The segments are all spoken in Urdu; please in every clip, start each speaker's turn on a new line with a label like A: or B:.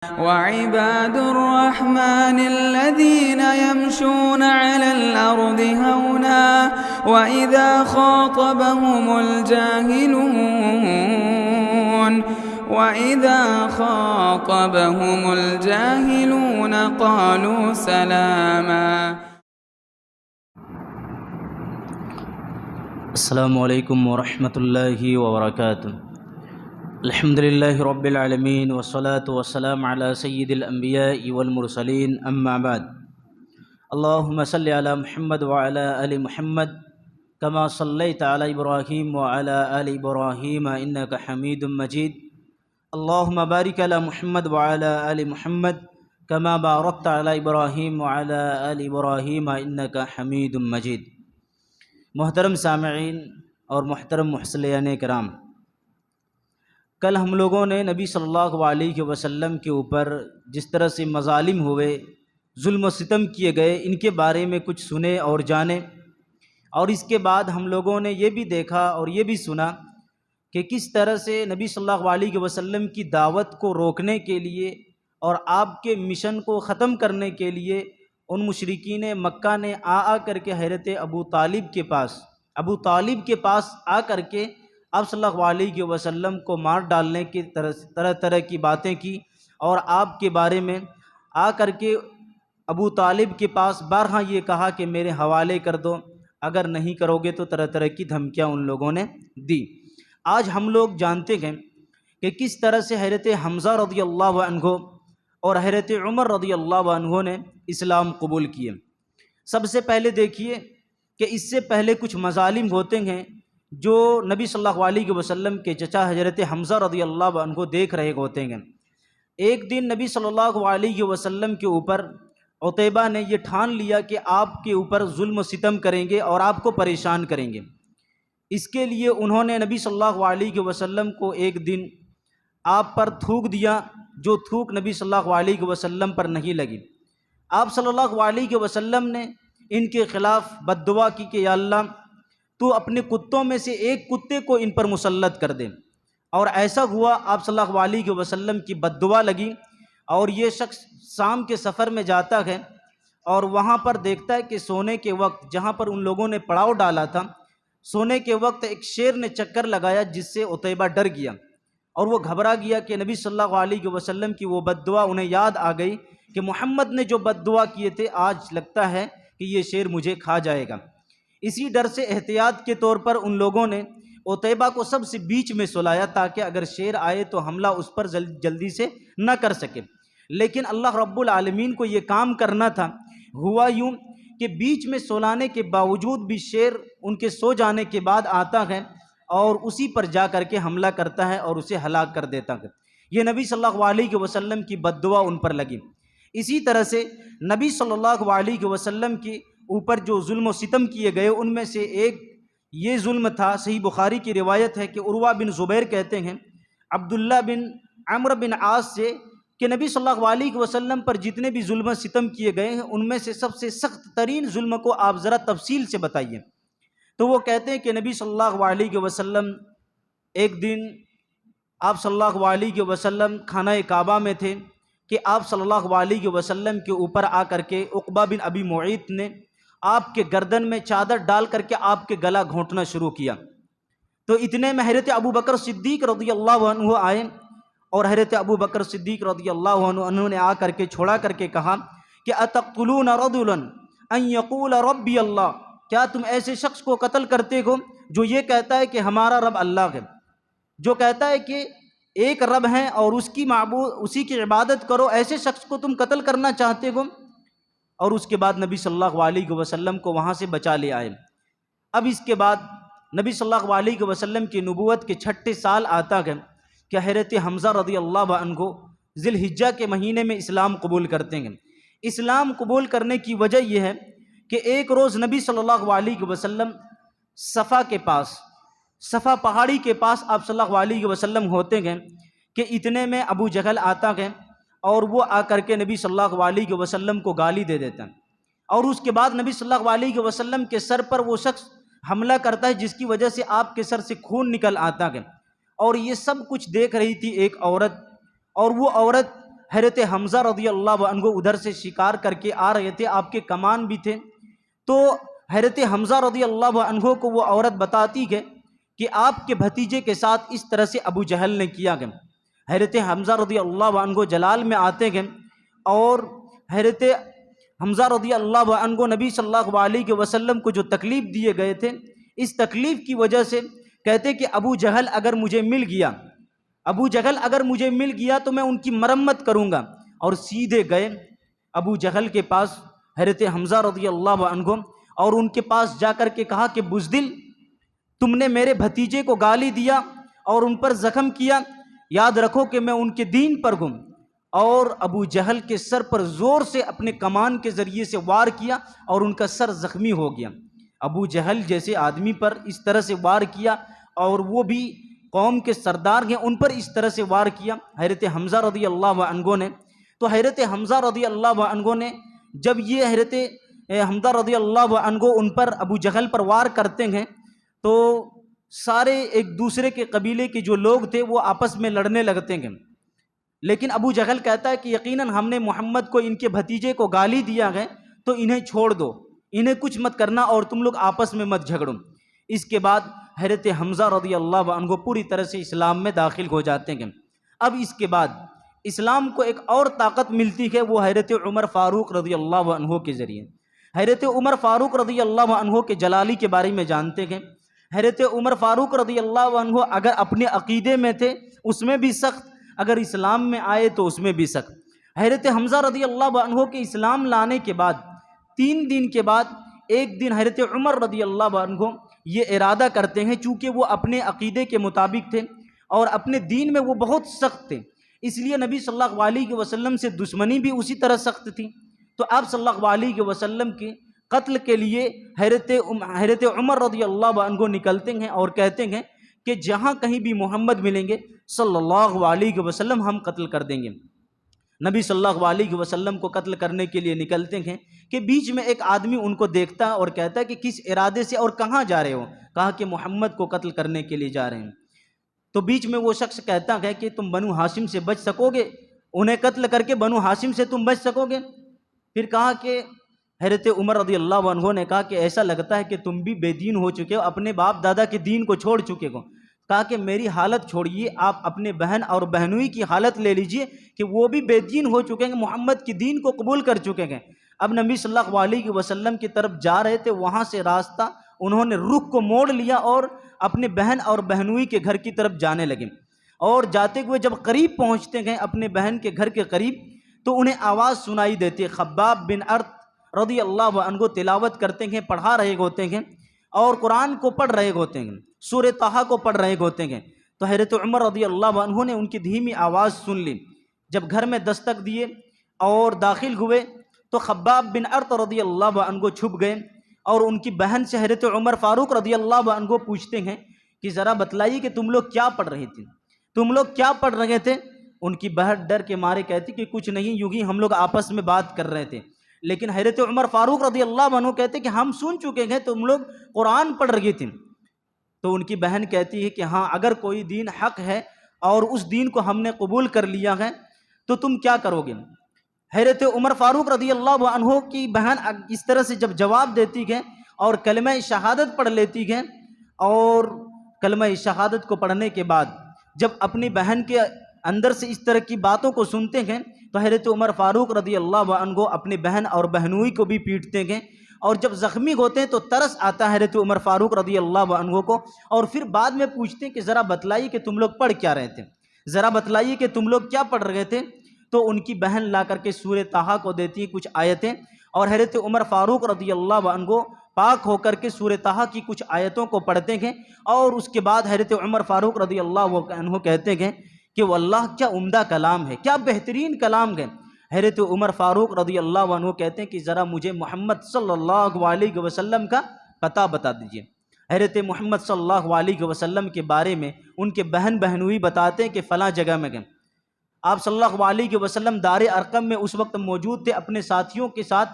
A: وعباد الرحمن الذين يمشون على الأرض هونا وإذا خاطبهم الجاهلون قالوا سلاما.
B: السلام علیکم ورحمۃ اللہ وبرکاتہ. الحمد للہ رب العالمین والصلاة والسلام علی سید الانبیاء والمرسلین اما بعد. اللہم صلی علی محمد وعلی آل محمد کما صلیت علی ابراہیم وعلی آل ابراہیم انک حمید مجید. اللہم بارک علی محمد وعلی آل محمد کما بارکت علی ابراہیم وعلی آل ابراہیم انک حمید مجید. محترم سامعین اور محترم محسلین کرام، کل ہم لوگوں نے نبی صلی اللہ علیہ وسلم کے اوپر جس طرح سے مظالم ہوئے، ظلم و ستم کیے گئے، ان کے بارے میں کچھ سنے اور جانے، اور اس کے بعد ہم لوگوں نے یہ بھی دیکھا اور یہ بھی سنا کہ کس طرح سے نبی صلی اللہ علیہ وسلم کی دعوت کو روکنے کے لیے اور آپ کے مشن کو ختم کرنے کے لیے ان مشرکین مکہ نے آ کر کے حضرت ابو طالب کے پاس آ کر کے آپ صلی اللہ علیہ وسلم کو مار ڈالنے کی طرح کی باتیں کی، اور آپ کے بارے میں آ کر کے ابو طالب کے پاس بارہا یہ کہا کہ میرے حوالے کر دو، اگر نہیں کرو گے تو طرح کی دھمکیاں ان لوگوں نے دی. آج ہم لوگ جانتے ہیں کہ کس طرح سے حضرت حمزہ رضی اللہ عنہ اور حضرت عمر رضی اللہ عنہ نے اسلام قبول کیے. سب سے پہلے دیکھیے کہ اس سے پہلے کچھ مظالم ہوتے ہیں جو نبی صلی اللہ علیہ وسلم کے چچا حضرت حمزہ رضی اللہ عنہ دیکھ رہے ہوتے ہیں. ایک دن نبی صلی اللہ علیہ وسلم کے اوپر عتیبہ نے یہ ٹھان لیا کہ آپ کے اوپر ظلم و ستم کریں گے اور آپ کو پریشان کریں گے. اس کے لیے انہوں نے نبی صلی اللہ علیہ وسلم کو ایک دن آپ پر تھوک دیا، جو تھوک نبی صلی اللہ علیہ وسلم پر نہیں لگی. آپ صلی اللہ علیہ وسلم نے ان کے خلاف بد دعا کی کہ یا اللہ تو اپنے کتوں میں سے ایک کتے کو ان پر مسلط کر دے. اور ایسا ہوا، آپ صلی اللہ علیہ وسلم کی بد دعا لگی، اور یہ شخص شام کے سفر میں جاتا ہے اور وہاں پر دیکھتا ہے کہ سونے کے وقت جہاں پر ان لوگوں نے پڑاؤ ڈالا تھا، سونے کے وقت ایک شیر نے چکر لگایا، جس سے عتیبہ ڈر گیا اور وہ گھبرا گیا کہ نبی صلی اللہ علیہ وسلم کی وہ بد دعا انہیں یاد آ گئی کہ محمد نے جو بد دعا کیے تھے، آج لگتا ہے کہ یہ شیر مجھے کھا جائے گا. اسی ڈر سے احتیاط کے طور پر ان لوگوں نے عتیبہ کو سب سے بیچ میں سلایا تاکہ اگر شیر آئے تو حملہ اس پر جلدی سے نہ کر سکے. لیکن اللہ رب العالمین کو یہ کام کرنا تھا. ہوا یوں کہ بیچ میں سلانے کے باوجود بھی شیر ان کے سو جانے کے بعد آتا ہے اور اسی پر جا کر کے حملہ کرتا ہے اور اسے ہلاک کر دیتا ہے. یہ نبی صلی اللہ علیہ وسلم کی بد دعا ان پر لگی. اسی طرح سے نبی صلی اللہ علیہ وسلم کے اوپر جو ظلم و ستم کیے گئے، ان میں سے ایک یہ ظلم تھا. صحیح بخاری کی روایت ہے کہ عروہ بن زبیر کہتے ہیں عبداللہ بن عمرو بن عاص سے کہ نبی صلی اللہ علیہ وسلم پر جتنے بھی ظلم و ستم کیے گئے ہیں، ان میں سے سب سے سخت ترین ظلم کو آپ ذرا تفصیل سے بتائیے. تو وہ کہتے ہیں کہ نبی صلی اللہ علیہ وسلم ایک دن آپ صلی اللہ علیہ وسلم خانہ کعبہ میں تھے کہ آپ صلی اللہ علیہ وسلم کے اوپر آ کر کے عقبہ بن ابی معیط نے آپ کے گردن میں چادر ڈال کر کے آپ کے گلا گھونٹنا شروع کیا. تو اتنے میں حضرت ابو بکر صدیق رضی اللہ عنہ آئے، اور حضرت ابو بکر صدیق رضی اللہ عنہ انہوں نے آ کر کے چھوڑا کر کے کہا کہ اتقتلون رجلا ان یقول ربی اللہ، کیا تم ایسے شخص کو قتل کرتے ہو جو یہ کہتا ہے کہ ہمارا رب اللہ ہے، جو کہتا ہے کہ ایک رب ہے اور اسی کی عبادت کرو، ایسے شخص کو تم قتل کرنا چاہتے ہو؟ اور اس کے بعد نبی صلی اللہ علیہ وسلم کو وہاں سے بچا لے آئے. اب اس کے بعد نبی صلی اللہ علیہ وسلم کی نبوت کے 6 سال آتا ہے کہ حضرت حمزہ رضی اللہ عنہ ذی الحجہ کے مہینے میں اسلام قبول کرتے ہیں. اسلام قبول کرنے کی وجہ یہ ہے کہ ایک روز نبی صلی اللہ علیہ وسلم صفا پہاڑی کے پاس آپ صلی اللہ علیہ وسلم ہوتے ہیں کہ اتنے میں ابو جہل آتا ہے اور وہ آ کر کے نبی صلی اللہ علیہ وسلم کو گالی دے دیتا ہے، اور اس کے بعد نبی صلی اللہ علیہ وسلم کے سر پر وہ شخص حملہ کرتا ہے، جس کی وجہ سے آپ کے سر سے خون نکل آتا ہے. اور یہ سب کچھ دیکھ رہی تھی ایک عورت، اور وہ عورت حضرت حمزہ رضی اللہ عنہ ادھر سے شکار کر کے آ رہے تھے، آپ کے کمان بھی تھے، تو حضرت حمزہ رضی اللہ عنہ کو وہ عورت بتاتی ہے کہ آپ کے بھتیجے کے ساتھ اس طرح سے ابو جہل نے کیا گیا۔ حضرت حمزہ رضی اللہ عنہ جلال میں آتے گئے اور حضرت حمزہ رضی اللہ عنہ نبی صلی اللہ علیہ وسلم کو جو تکلیف دیے گئے تھے، اس تکلیف کی وجہ سے کہتے کہ ابو جہل اگر مجھے مل گیا تو میں ان کی مرمت کروں گا، اور سیدھے گئے ابو جہل کے پاس حضرت حمزہ رضی اللہ عنہ اور ان کے پاس جا کر کے کہا کہ بزدل، تم نے میرے بھتیجے کو گالی دیا اور ان پر زخم کیا، یاد رکھو کہ میں ان کے دین پر ہوں۔ اور ابو جہل کے سر پر زور سے اپنے کمان کے ذریعے سے وار کیا اور ان کا سر زخمی ہو گیا۔ ابو جہل جیسے آدمی پر اس طرح سے وار کیا، اور وہ بھی قوم کے سردار ہیں، ان پر اس طرح سے وار کیا حضرت حمزہ رضی اللہ عنہ نے۔ تو حضرت حمزہ رضی اللہ عنہ نے جب یہ حضرت حمزہ رضی اللہ عنہ ان پر ابو جہل پر وار کرتے ہیں تو سارے ایک دوسرے کے قبیلے کے جو لوگ تھے وہ آپس میں لڑنے لگتے ہیں، لیکن ابو جہل کہتا ہے کہ یقیناً ہم نے محمد کو ان کے بھتیجے کو گالی دیا ہے تو انہیں چھوڑ دو، انہیں کچھ مت کرنا اور تم لوگ آپس میں مت جھگڑو۔ اس کے بعد حضرت حمزہ رضی اللہ عنہ پوری طرح سے اسلام میں داخل ہو جاتے ہیں۔ اب اس کے بعد اسلام کو ایک اور طاقت ملتی ہے، وہ حضرت عمر فاروق رضی اللہ عنہ کے ذریعے۔ حضرت عمر فاروق رضی اللہ عنہ کے جلالی کے بارے میں جانتے ہیں۔ حضرت عمر فاروق رضی اللہ عنہ اگر اپنے عقیدے میں تھے اس میں بھی سخت، اگر اسلام میں آئے تو اس میں بھی سخت۔ حضرت حمزہ رضی اللہ عنہ کے اسلام لانے کے بعد 3 دن کے بعد ایک دن حضرت عمر رضی اللہ عنہ یہ ارادہ کرتے ہیں، چونکہ وہ اپنے عقیدے کے مطابق تھے اور اپنے دین میں وہ بہت سخت تھے، اس لیے نبی صلی اللہ علیہ وسلم سے دشمنی بھی اسی طرح سخت تھی، تو آپ صلی اللہ علیہ وسلم کے قتل کے لیے حضرت عمر رضی اللہ عنہ نکلتے ہیں اور کہتے ہیں کہ جہاں کہیں بھی محمد ملیں گے صلی اللہ علیہ وسلم ہم قتل کر دیں گے۔ نبی صلی اللہ علیہ وسلم کو قتل کرنے کے لیے نکلتے ہیں کہ بیچ میں ایک آدمی ان کو دیکھتا اور کہتا ہے کہ کس ارادے سے اور کہاں جا رہے ہو؟ کہا کہ محمد کو قتل کرنے کے لیے جا رہے ہیں۔ تو بیچ میں وہ شخص کہتا ہے کہ تم بنو ہاشم سے بچ سکو گے؟ انہیں قتل کر کے بنو ہاشم سے تم بچ سکو گے؟ پھر کہا کہ حضرت عمر رضی اللہ عنہ نے کہا کہ ایسا لگتا ہے کہ تم بھی بے دین ہو چکے ہو، اپنے باپ دادا کے دین کو چھوڑ چکے ہو۔ کہا کہ میری حالت چھوڑیے، آپ اپنے بہن اور بہنوئی کی حالت لے لیجئے کہ وہ بھی بے دین ہو چکے ہیں، محمد کی دین کو قبول کر چکے ہیں۔ اب نبی صلی اللہ علیہ وسلم کی طرف جا رہے تھے، وہاں سے راستہ انہوں نے رخ کو موڑ لیا اور اپنے بہن اور بہنوئی کے گھر کی طرف جانے لگے، اور جاتے ہوئے جب قریب پہنچتے گئے اپنے بہن کے گھر کے قریب تو انہیں آواز سنائی دیتی ہے۔ خباب بن ارت رضی اللہ عنہ تلاوت کرتے ہیں، پڑھا رہے ہوتے ہیں اور قرآن کو پڑھ رہے ہوتے ہیں، سورہ طٰہٰ کو پڑھ رہے ہوتے ہیں۔ تو حضرت عمر رضی اللہ عنہ نے ان کی دھیمی آواز سن لی۔ جب گھر میں دستک دیے اور داخل ہوئے تو خباب بن ارت رضی اللہ عنہ چھپ گئے، اور ان کی بہن سے حضرت عمر فاروق رضی اللہ عنہ پوچھتے ہیں کہ ذرا بتلائیے کہ تم لوگ کیا پڑھ رہے تھے، تم لوگ کیا پڑھ رہے تھے؟ ان کی بہن ڈر کے مارے کہتی کہ کچھ نہیں، یوں ہی ہم لوگ آپس میں بات کر رہے تھے۔ لیکن حضرت عمر فاروق رضی اللہ عنہ کہتے کہ ہم سن چکے ہیں تم لوگ قرآن پڑھ رہی تھی۔ تو ان کی بہن کہتی ہے کہ ہاں، اگر کوئی دین حق ہے اور اس دین کو ہم نے قبول کر لیا ہے تو تم کیا کرو گے؟ حضرت عمر فاروق رضی اللہ عنہ کی بہن اس طرح سے جب جواب دیتی ہے اور کلمہ شہادت پڑھ لیتی ہے، اور کلمہ شہادت کو پڑھنے کے بعد جب اپنی بہن کے اندر سے اس طرح کی باتوں کو سنتے ہیں تو حضرت عمر فاروق رضی اللہ عنہ اپنی بہن اور بہنوئی کو بھی پیٹتے ہیں، اور جب زخمی ہوتے ہیں تو ترس آتا ہے حضرت عمر فاروق رضی اللہ عنہ کو، اور پھر بعد میں پوچھتے ہیں کہ ذرا بتلائیے کہ تم لوگ پڑھ کیا رہے تھے، ذرا بتلائیے کہ تم لوگ کیا پڑھ رہے تھے؟ تو ان کی بہن لا کر کے سورہ طٰہٰ کو دیتی ہے کچھ آیتیں، اور حضرت عمر فاروق رضی اللہ عنہ پاک ہو کر کے سورہ طٰہٰ کی کچھ آیتوں کو پڑھتے ہیں، اور اس کے بعد حضرت عمر فاروق رضی اللہ عنہ کہتے ہیں کہ واللہ کیا عمدہ کلام ہے، کیا بہترین کلام ہے۔ حضرت عمر فاروق رضی اللہ عنہ کہتے ہیں کہ ذرا مجھے محمد صلی اللہ علیہ وسلم کا پتہ بتا دیجئے۔ حضرت محمد صلی اللہ علیہ وسلم کے بارے میں ان کے بہن بہنوئی بتاتے ہیں کہ فلاں جگہ میں گئے۔ آپ صلی اللہ علیہ وسلم دار ارقم میں اس وقت موجود تھے اپنے ساتھیوں کے ساتھ۔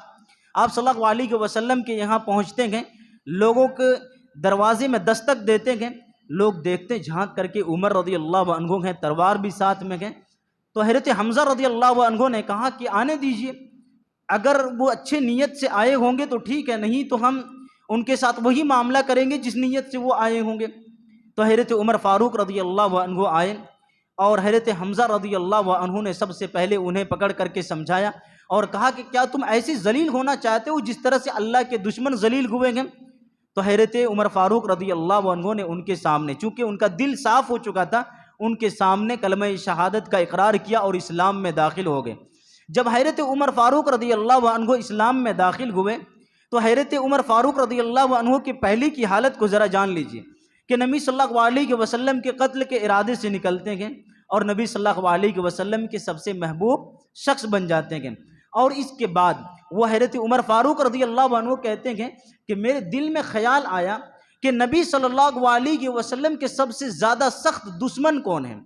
B: آپ صلی اللہ علیہ وسلم کے یہاں پہنچتے ہیں، لوگوں کے دروازے میں دستک دیتے ہیں، لوگ دیکھتے جھانک کر کے عمر رضی اللہ عنہ ہیں، تلوار بھی ساتھ میں ہیں، تو حضرت حمزہ رضی اللہ عنہ نے کہا کہ آنے دیجئے، اگر وہ اچھے نیت سے آئے ہوں گے تو ٹھیک ہے، نہیں تو ہم ان کے ساتھ وہی معاملہ کریں گے جس نیت سے وہ آئے ہوں گے۔ تو حضرت عمر فاروق رضی اللہ عنہ آئے اور حضرت حمزہ رضی اللہ عنہ نے سب سے پہلے انہیں پکڑ کر کے سمجھایا اور کہا کہ کیا تم ایسے ذلیل ہونا چاہتے ہو جس طرح سے اللہ کے دشمن ذلیل ہوئے ہیں؟ تو حضرت عمر فاروق رضی اللہ عنہ نے ان کے سامنے، چونکہ ان کا دل صاف ہو چکا تھا، ان کے سامنے کلمہ شہادت کا اقرار کیا اور اسلام میں داخل ہو گئے۔ جب حضرت عمر فاروق رضی اللہ عنہ اسلام میں داخل ہوئے تو حضرت عمر فاروق رضی اللہ عنہ کے پہلے کی حالت کو ذرا جان لیجئے کہ نبی صلی اللہ علیہ وسلم کے قتل کے ارادے سے نکلتے ہیں اور نبی صلی اللہ علیہ وسلم کے سب سے محبوب شخص بن جاتے ہیں، اور اس کے بعد وہ حضرت عمر فاروق رضی اللہ عنہ کہتے ہیں کہ میرے دل میں خیال آیا کہ نبی صلی اللہ علیہ وسلم کے سب سے زیادہ سخت دشمن کون ہیں،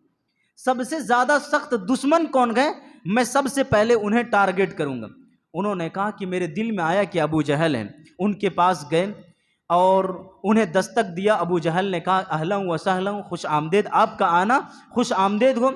B: سب سے زیادہ سخت دشمن کون ہیں، میں سب سے پہلے انہیں ٹارگٹ کروں گا۔ انہوں نے کہا کہ میرے دل میں آیا کہ ابو جہل ہیں۔ ان کے پاس گئے اور انہیں دستک دیا۔ ابو جہل نے کہا اہلا و سہلا، خوش آمدید، آپ کا آنا خوش آمدید ہو۔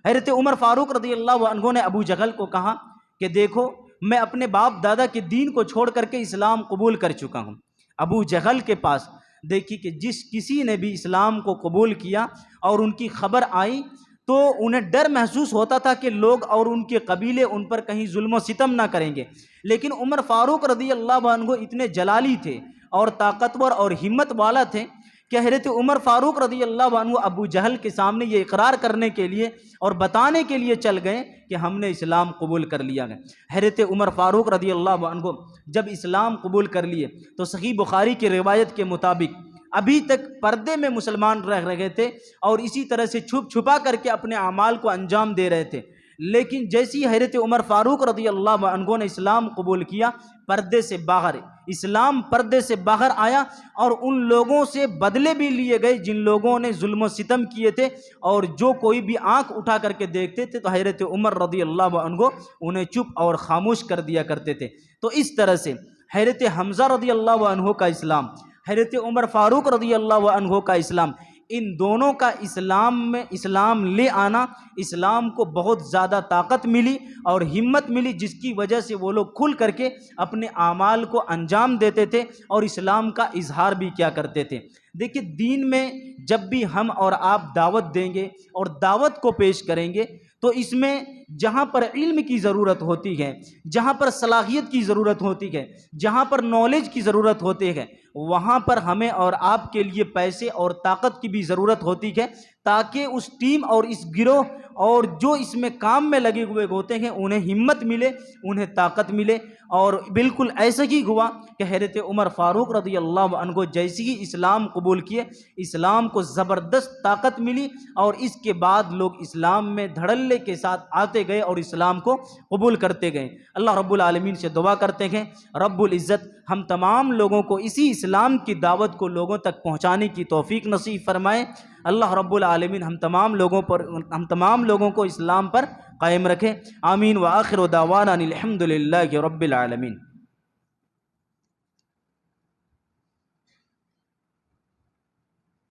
B: حضرت عمر فاروق رضی اللہ عنہ نے ابو جہل کو کہا کہ دیکھو میں اپنے باپ دادا کے دین کو چھوڑ کر کے اسلام قبول کر چکا ہوں۔ ابو جہل کے پاس دیکھی کہ جس کسی نے بھی اسلام کو قبول کیا اور ان کی خبر آئی تو انہیں ڈر محسوس ہوتا تھا کہ لوگ اور ان کے قبیلے ان پر کہیں ظلم و ستم نہ کریں گے، لیکن عمر فاروق رضی اللہ عنہ اتنے جلالی تھے اور طاقتور اور ہمت والا تھے کہ حضرت عمر فاروق رضی اللہ عنہ ابو جہل کے سامنے یہ اقرار کرنے کے لیے اور بتانے کے لیے چل گئے کہ ہم نے اسلام قبول کر لیا ہے۔ حضرت عمر فاروق رضی اللہ عنہ جب اسلام قبول کر لیے تو صحیح بخاری کی روایت کے مطابق ابھی تک پردے میں مسلمان رہ رہے تھے اور اسی طرح سے چھپ چھپا کر کے اپنے اعمال کو انجام دے رہے تھے، لیکن جیسی حضرت عمر فاروق رضی اللہ عنہ نے اسلام قبول کیا، پردے سے باہر اسلام پردے سے باہر آیا اور ان لوگوں سے بدلے بھی لیے گئے جن لوگوں نے ظلم و ستم کیے تھے، اور جو کوئی بھی آنکھ اٹھا کر کے دیکھتے تھے تو حضرت عمر رضی اللہ عنہ انہیں چپ اور خاموش کر دیا کرتے تھے۔ تو اس طرح سے حضرت حمزہ رضی اللہ عنہ کا اسلام، حضرت عمر فاروق رضی اللہ عنہ کا اسلام، ان دونوں کا اسلام لے آنا، اسلام کو بہت زیادہ طاقت ملی اور ہمت ملی، جس کی وجہ سے وہ لوگ کھل کر کے اپنے اعمال کو انجام دیتے تھے اور اسلام کا اظہار بھی کیا کرتے تھے۔ دیکھیے دین میں جب بھی ہم اور آپ دعوت دیں گے اور دعوت کو پیش کریں گے تو اس میں جہاں پر علم کی ضرورت ہوتی ہے، جہاں پر صلاحیت کی ضرورت ہوتی ہے، جہاں پر نالج کی ضرورت ہوتی ہے، وہاں پر ہمیں اور آپ کے لیے پیسے اور طاقت کی بھی ضرورت ہوتی ہے، تاکہ اس ٹیم اور اس گروہ اور جو اس میں کام میں لگے ہوئے ہوتے ہیں انہیں ہمت ملے، انہیں طاقت ملے۔ اور بالکل ایسا ہی ہوا کہ حضرت عمر فاروق رضی اللہ عنہ جیسے ہی اسلام قبول کیے، اسلام کو زبردست طاقت ملی اور اس کے بعد لوگ اسلام میں دھڑلے کے ساتھ آتے گئے اور اسلام کو قبول کرتے گئے۔ اللہ رب العالمین سے دعا کرتے ہیں رب العزت ہم تمام لوگوں کو اسی اسلام کی دعوت کو لوگوں تک پہنچانے کی توفیق نصیب فرمائے۔ اللہ رب العالمین ہم تمام لوگوں کو اسلام پر قائم رکھے۔ آمین۔ وآخر دعوانا الحمد للہ رب العالمین۔